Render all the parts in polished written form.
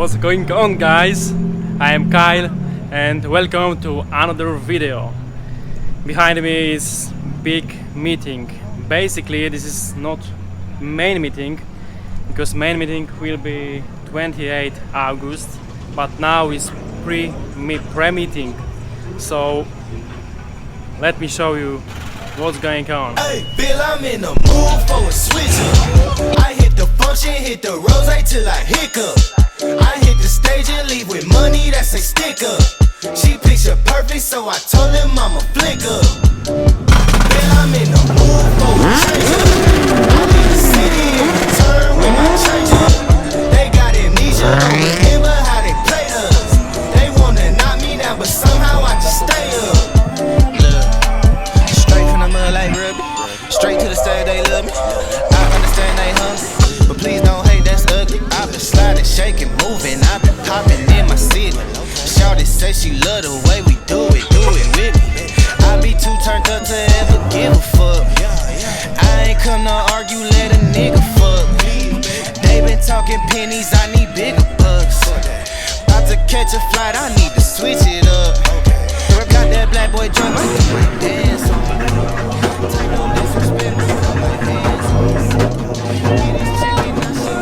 What's going on, guys? I am Kyle and welcome to another video. Behind me is big meeting. Basically this is not main meeting because main meeting will be 28 August, but now is pre-meeting. So let me show you what's going on. Hey, Bill, I'm in the mood for a switch up. I hit the function, hit the rose till I hiccup. I hit the stage and leave with money that's a stick up. She picture perfect, so I told him I'm a flick up. Bill, I'm in the mood for a change up. I leave the city in return when I change up. They got amnesia, don't remember how they played us. They wanna knock me down, but somehow I just stay up. Like Ruby, straight to the stage, they love me. I understand they hungry, but please don't hate, that's ugly. I've been sliding, shaking, moving, I've been popping in my city. Shawty say she love the way we do it with me. I be too turned up to ever give a fuck. I ain't come to argue, let a nigga fuck. They been talking pennies, I need bigger bucks. About to catch a flight, I need to switch it up. Got that black boy joint, I can break dance. Take no disrespect, my hands. Get this chicken, now she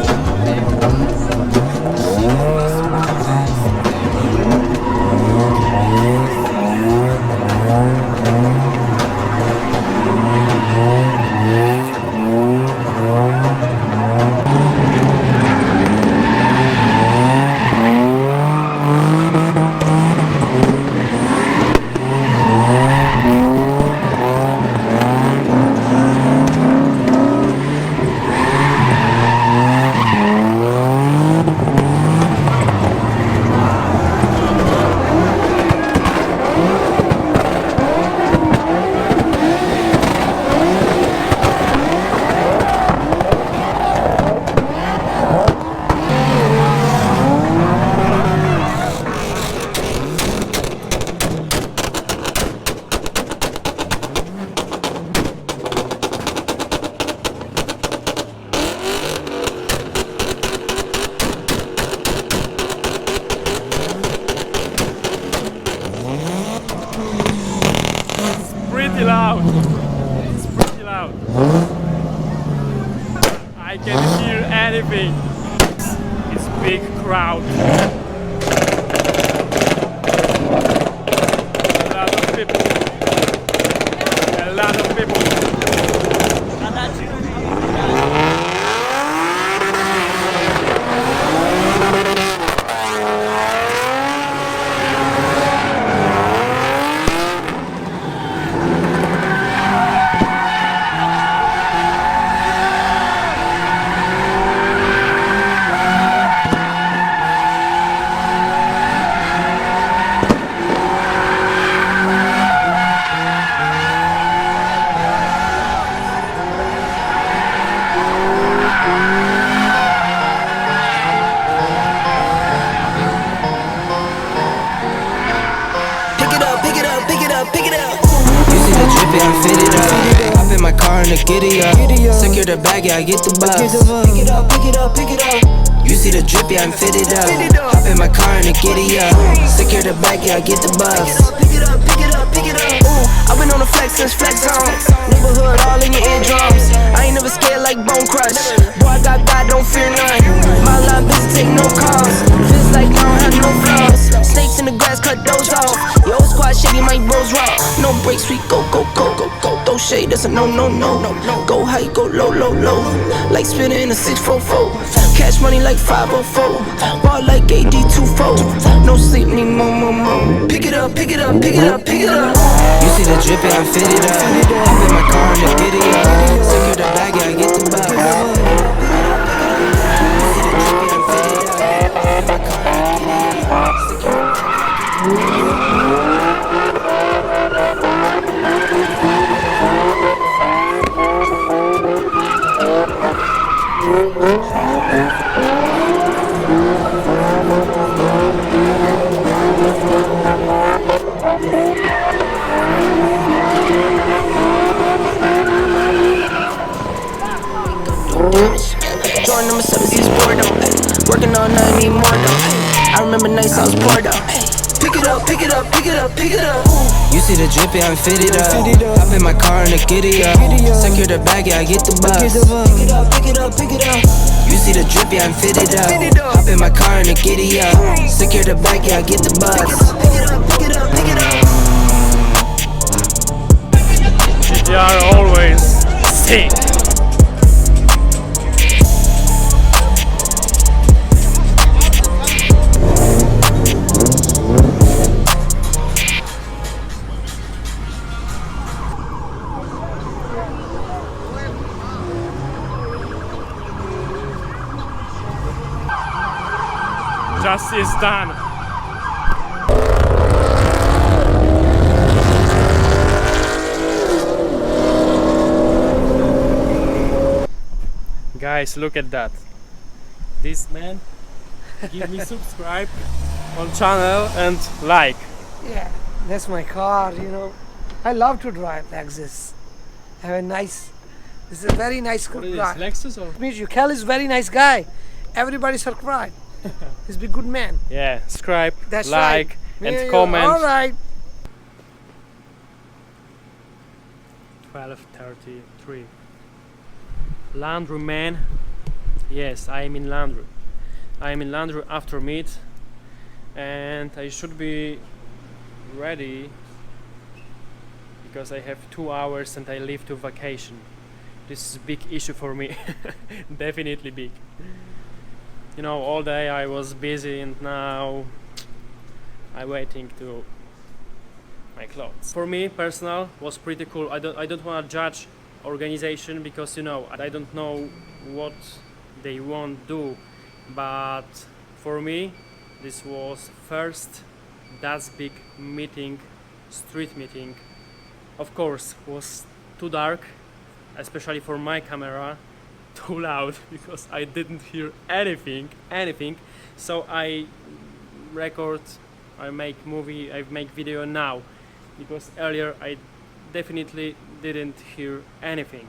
It's pretty loud. I can hear anything. It's big crowd. A lot of people. A lot of people. I'm fitted up. Hop in my car and the giddy up. Secure the bag, yeah, I get the bus. Pick it up, pick it up, pick it up. You see the drip, yeah, I'm fitted up. Hop in my car and the giddy up. Secure the bag, yeah, I get the bus. Pick it up, pick it up, pick it up. Ooh, I've been on the flex since flex zone. Neighborhood all in your eardrums. I ain't never scared like Bone Crush. Boy, I got God, don't fear none. My line business take no calls. Feels like I don't have no flaws. Snakes in the grass, cut those off. Yo, squad shady, my bros raw. No breaks, we go, go, go, go, go. Throw shade, that's a no, no, no, no, no. Go high, go low, low, low. Like spinning in a 644. Cash money like 504. Ball like AD24. No sleep, need more, more, more. Pick it up, pick it up, pick it up, pick it up. You see the drip, yeah, I'm fitted up. Hop in my car and the giddy up. Secure the bag, yeah, I get the bus. You see the drip, yeah, I'm fitted up. Hop in my car and the giddy up. Secure the bag. pick it up, pick it up, pick it up. You see the drip, yeah, I'm fitted up. Hop in my car and a giddy up. Secure the bag, yeah, I get the bus. Pick it up, pick it up, pick it up. You see the drip, yeah, I'm fitted up. Hop in my car and a giddy up. Secure the bag, yeah, I get the bus. Pick it up, pick it up, pick it up. They are always sick. Just is done. Guys, look at that. This man give me subscribe on channel and like. Yeah, that's my car, you know. I love to drive Lexus. Have a nice, this is a very nice What is drive. this, Lexus or? Means you, Kel is very nice guy. Everybody subscribe. He's a good man. Yeah, subscribe, That's like, right. and Yeah, comment. All right. 12:33. Laundry man. Yes, I am in laundry. I am in laundry after meet, and I should be ready because I have 2 hours and I leave to vacation. This is a big issue for me. Definitely big. You know, all day I was busy and now I'm waiting to my clothes. For me, personal was pretty cool. I don't want to judge organization because, you know, I don't know what they won't do, but for me this was first that big meeting, street meeting. Of course, was too dark, especially for my camera, too loud because I didn't hear anything. So I record, I make video now because earlier I definitely didn't hear anything.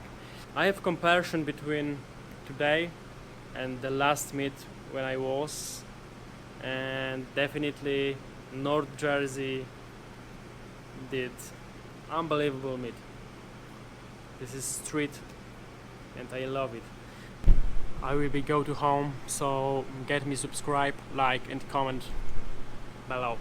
I have comparison between today and the last meet when I was, and definitely North Jersey did unbelievable meet. This is street and I love it. I will be go to home, so get me subscribe, like and comment below.